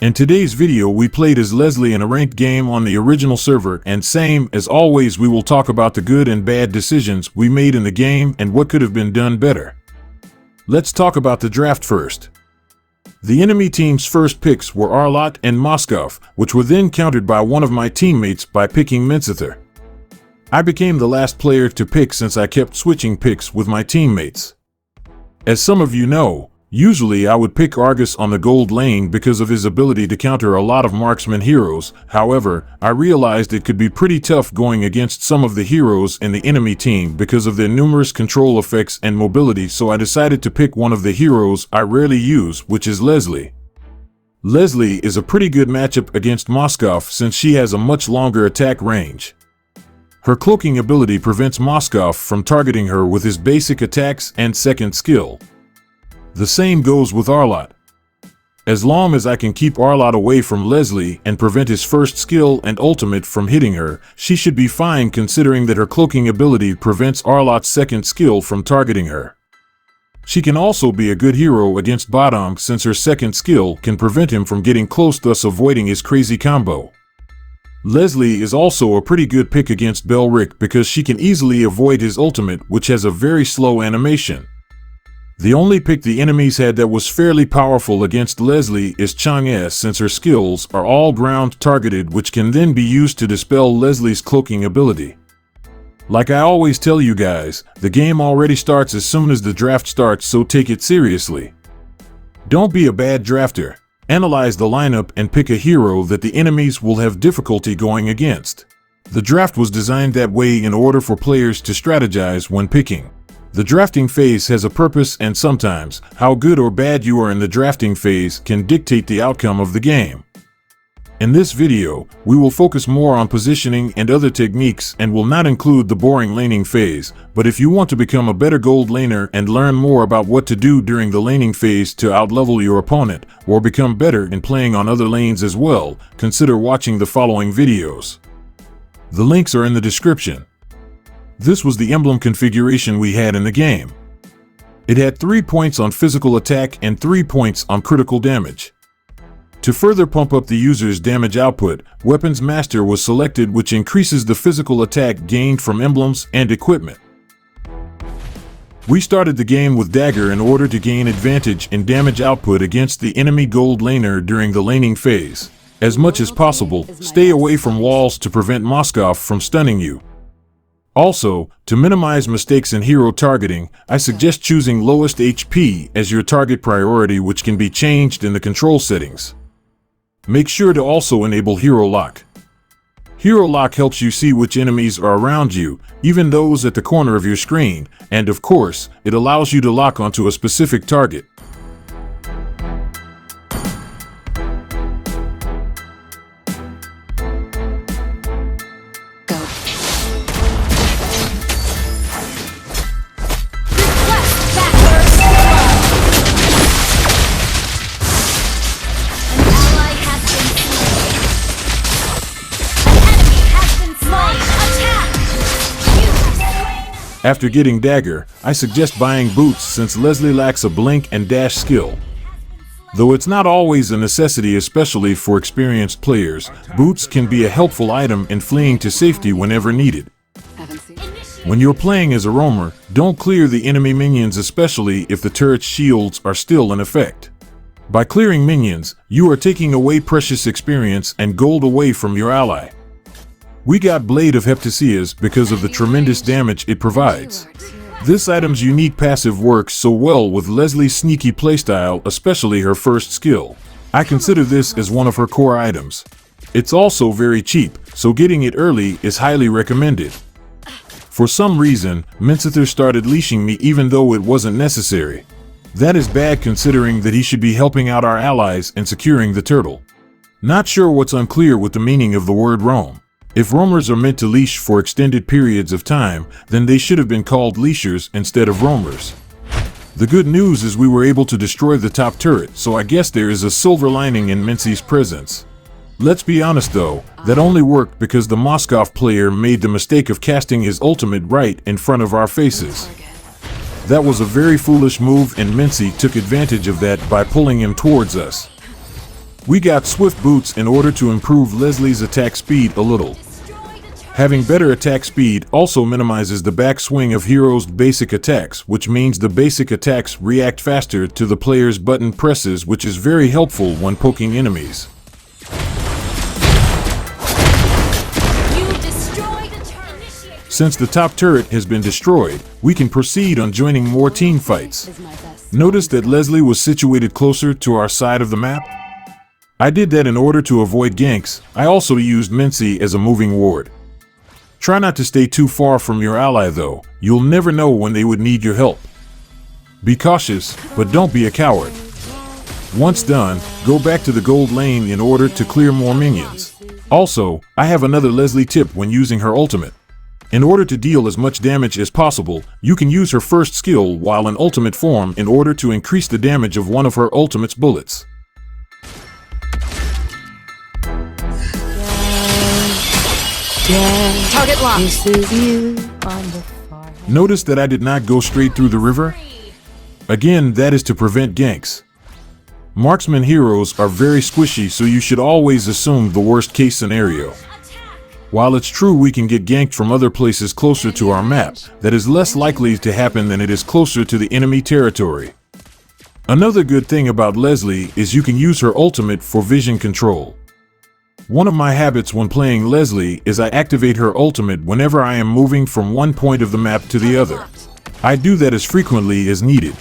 In today's video we played as Lesley in a ranked game on the original server, and same as always we will talk about the good and bad decisions we made in the game and what could have been done better. Let's talk about the draft first. The enemy team's first picks were Arlott and Moskov, which were then countered by one of my teammates by picking Minsether. I became the last player to pick since I kept switching picks with my teammates. As some of you know, usually I would pick Argus on the gold lane because of his ability to counter a lot of marksman heroes. However, I realized it could be pretty tough going against some of the heroes in the enemy team because of their numerous control effects and mobility, so I decided to pick one of the heroes I rarely use, which is Lesley. Lesley is a pretty good matchup against Moskov since she has a much longer attack range. Her cloaking ability prevents Moskov from targeting her with his basic attacks and second skill. The same goes with Arlott. As long as I can keep Arlott away from Lesley and prevent his first skill and ultimate from hitting her, she should be fine considering that her cloaking ability prevents Arlott's second skill from targeting her. She can also be a good hero against Badong since her second skill can prevent him from getting close, thus avoiding his crazy combo. Lesley is also a pretty good pick against Belric because she can easily avoid his ultimate, which has a very slow animation. The only pick the enemies had that was fairly powerful against Lesley is Chang'e, since her skills are all ground targeted, which can then be used to dispel Lesley's cloaking ability. Like I always tell you guys, the game already starts as soon as the draft starts, so take it seriously. Don't be a bad drafter. Analyze the lineup and pick a hero that the enemies will have difficulty going against. The draft was designed that way in order for players to strategize when picking. The drafting phase has a purpose, and sometimes how good or bad you are in the drafting phase can dictate the outcome of the game. In this video, we will focus more on positioning and other techniques and will not include the boring laning phase, but if you want to become a better gold laner and learn more about what to do during the laning phase to outlevel your opponent, or become better in playing on other lanes as well, consider watching the following videos. The links are in the description. This was the emblem configuration we had in the game. It had 3 points on physical attack and 3 points on critical damage. To further pump up the user's damage output, Weapons Master was selected, which increases the physical attack gained from emblems and equipment. We started the game with Dagger in order to gain advantage in damage output against the enemy gold laner during the laning phase. As much as possible, stay away from walls to prevent Moskov from stunning you. Also, to minimize mistakes in hero targeting, I suggest choosing lowest HP as your target priority, which can be changed in the control settings. Make sure to also enable Hero Lock. Hero Lock helps you see which enemies are around you, even those at the corner of your screen, and of course, it allows you to lock onto a specific target. After getting Dagger, I suggest buying Boots since Lesley lacks a blink and dash skill. Though it's not always a necessity, especially for experienced players, Boots can be a helpful item in fleeing to safety whenever needed. When you're playing as a roamer, don't clear the enemy minions, especially if the turret's shields are still in effect. By clearing minions, you are taking away precious experience and gold away from your ally. We got Blade of Heptasias because of the tremendous damage it provides. This item's unique passive works so well with Lesley's sneaky playstyle, especially her first skill. I consider this as one of her core items. It's also very cheap, so getting it early is highly recommended. For some reason, Minsether started leashing me even though it wasn't necessary. That is bad considering that he should be helping out our allies and securing the turtle. Not sure what's unclear with the meaning of the word roam. If roamers are meant to leash for extended periods of time, then they should have been called leashers instead of roamers. The good news is we were able to destroy the top turret, so I guess there is a silver lining in Mincy's presence. Let's be honest though, that only worked because the Moskov player made the mistake of casting his ultimate right in front of our faces. That was a very foolish move, and Mincy took advantage of that by pulling him towards us. We got swift boots in order to improve Lesley's attack speed a little. Having better attack speed also minimizes the backswing of heroes' basic attacks, which means the basic attacks react faster to the player's button presses, which is very helpful when poking enemies. Since the top turret has been destroyed, we can proceed on joining more team fights. Notice that Lesley was situated closer to our side of the map. I did that in order to avoid ganks. I also used Mincy as a moving ward. Try not to stay too far from your ally though. You'll never know when they would need your help. Be cautious, but don't be a coward. Once done, go back to the gold lane in order to clear more minions. Also, I have another Lesley tip when using her ultimate. In order to deal as much damage as possible, you can use her first skill while in ultimate form in order to increase the damage of one of her ultimate's bullets. Target locked. This is you on the forehead. Notice that I did not go straight through the river. Again, that is to prevent ganks. Marksman heroes are very squishy, so you should always assume the worst case scenario. While it's true we can get ganked from other places closer to our map, that is less likely to happen than it is closer to the enemy territory. Another good thing about Lesley is you can use her ultimate for vision control. One of my habits when playing Lesley is I activate her ultimate whenever I am moving from one point of the map to the other. I do that as frequently as needed.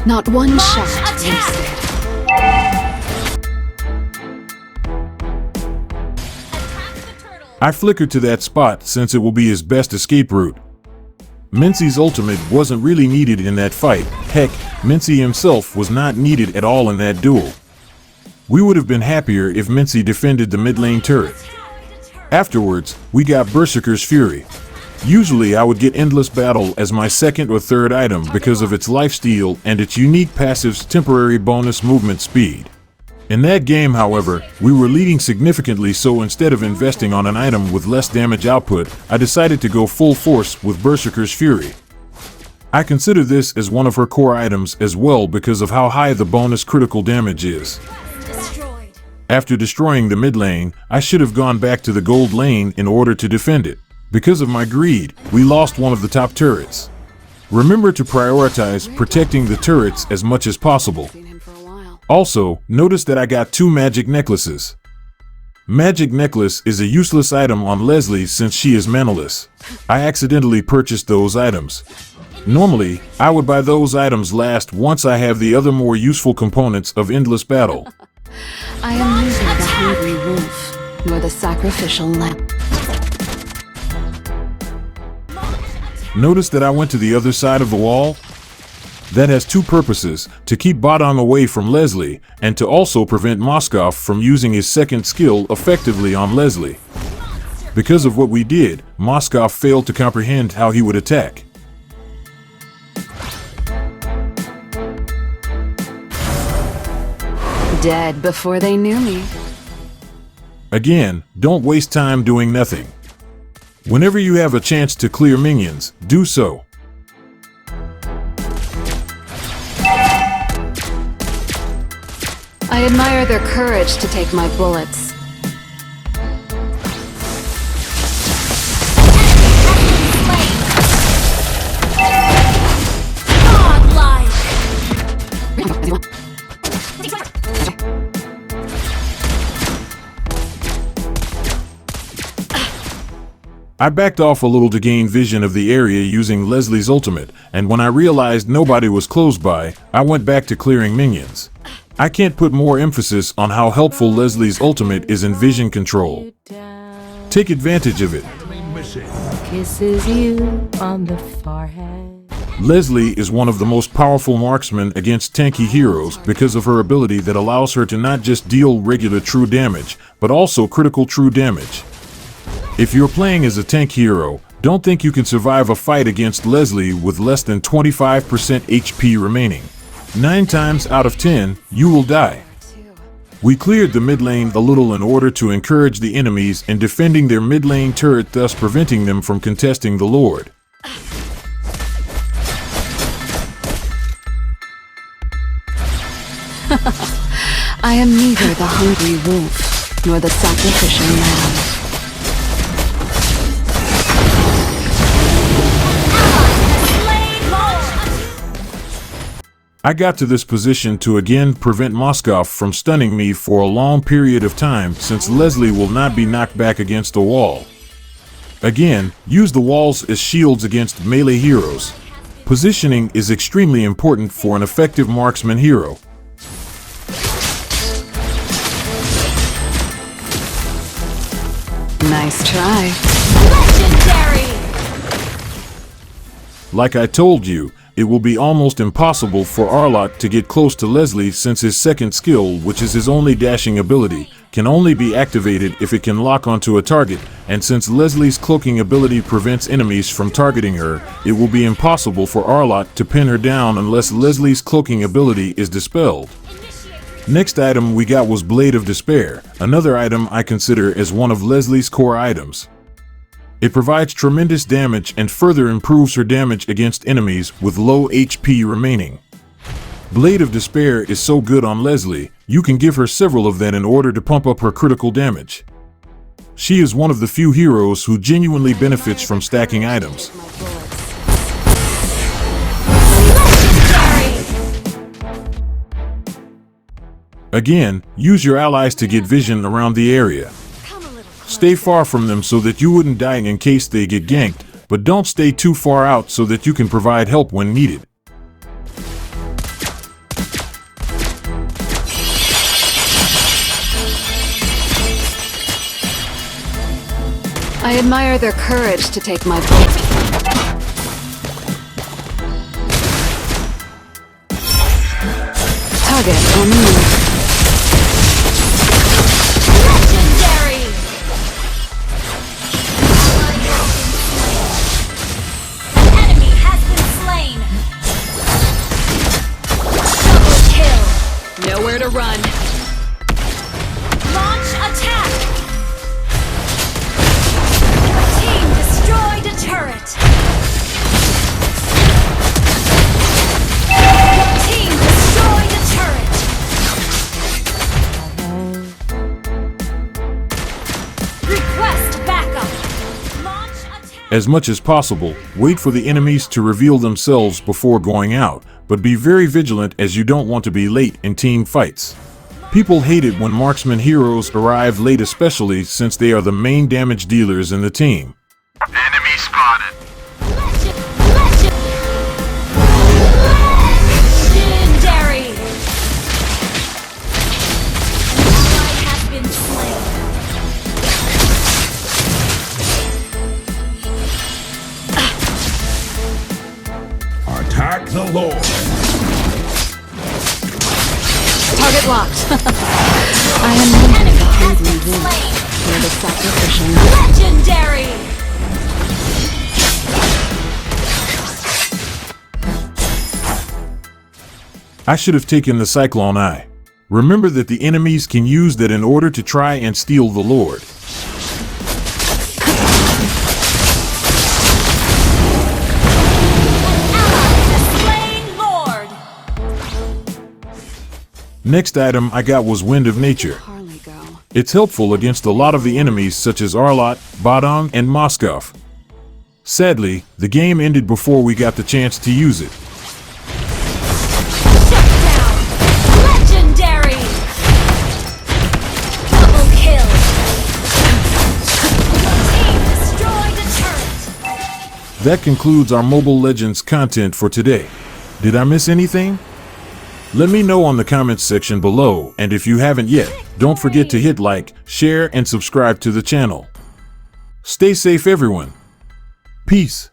Not one shot wasted. I flickered to that spot since it will be his best escape route. Mincy's ultimate wasn't really needed in that fight. Heck, Mincy himself was not needed at all in that duel. We would have been happier if Mincy defended the mid lane turret. Afterwards, we got Berserker's Fury. Usually I would get Endless Battle as my second or third item because of its lifesteal and its unique passive's temporary bonus movement speed. In that game, however, we were leading significantly, so instead of investing on an item with less damage output, I decided to go full force with Berserker's Fury. I consider this as one of her core items as well because of how high the bonus critical damage is. After destroying the mid lane, I should have gone back to the gold lane in order to defend it. Because of my greed, we lost one of the top turrets. Remember to prioritize protecting the turrets as much as possible. Also, notice that I got 2 magic necklaces. Magic necklace is a useless item on Lesley since she is manaless. I accidentally purchased those items. Normally, I would buy those items last once I have the other more useful components of Endless Battle. I am neither the hungry wolf nor the sacrificial lamb. Notice that I went to the other side of the wall? That has 2 purposes, to keep Badang away from Lesley, and to also prevent Moskov from using his second skill effectively on Lesley. Because of what we did, Moskov failed to comprehend how he would attack. Dead before they knew me. Again, don't waste time doing nothing. Whenever you have a chance to clear minions, do so. I admire their courage to take my bullets. I backed off a little to gain vision of the area using Lesley's ultimate, and when I realized nobody was close by, I went back to clearing minions. I can't put more emphasis on how helpful Lesley's ultimate is in vision control. Take advantage of it. Kisses you on the forehead. Lesley is one of the most powerful marksmen against tanky heroes because of her ability that allows her to not just deal regular true damage, but also critical true damage. If you're playing as a tank hero, Don't think you can survive a fight against Lesley with less than 25% HP remaining. 9 times out of 10, you will die. We cleared the mid lane a little in order to encourage the enemies in defending their mid lane turret, thus preventing them from contesting the Lord. I am neither the hungry wolf nor the sacrificial lamb. I got to this position to again prevent Moskov from stunning me for a long period of time, since Lesley will not be knocked back against the wall. Again, use the walls as shields against melee heroes. Positioning is extremely important for an effective marksman hero. Nice try. Legendary! Like I told you, it will be almost impossible for Arlott to get close to Lesley, since his second skill, which is his only dashing ability, can only be activated if it can lock onto a target, and since Lesley's cloaking ability prevents enemies from targeting her, it will be impossible for Arlott to pin her down unless Lesley's cloaking ability is dispelled. Next item we got was Blade of Despair, another item I consider as one of Lesley's core items. It provides tremendous damage and further improves her damage against enemies with low HP remaining. Blade of Despair is so good on Lesley, you can give her several of them in order to pump up her critical damage. She is one of the few heroes who genuinely benefits from stacking items. Again, use your allies to get vision around the area. Stay far from them so that you wouldn't die in case they get ganked, but don't stay too far out so that you can provide help when needed. I admire their courage to take my bullet. Target on the move. Legendary! An enemy has been slain! Double kill! Nowhere to run. Launch attack! Team destroyed a turret! Team destroyed a turret! Request backup! Launch attack! As much as possible, wait for the enemies to reveal themselves before going out, but be very vigilant as you don't want to be late in team fights. People hate it when marksman heroes arrive late, especially since they are the main damage dealers in the team. Enemy spotted. Legendary! Ally has been slain. Attack the Lord. Target locked. I am neither the hungry wolf nor the sacrificial lamb. Legendary! I should have taken the Cyclone Eye. Remember that the enemies can use that in order to try and steal the Lord. Slain Lord! Next item I got was Wind of Nature. Harley go. It's helpful against a lot of the enemies such as Arlott, Badong, and Moskov. Sadly, the game ended before we got the chance to use it. Shut down! Legendary! Double kill! Team destroyed a turret! That concludes our Mobile Legends content for today. Did I miss anything? Let me know on the comments section below, and if you haven't yet, don't forget to hit like, share, and subscribe to the channel. Stay safe, everyone. Peace.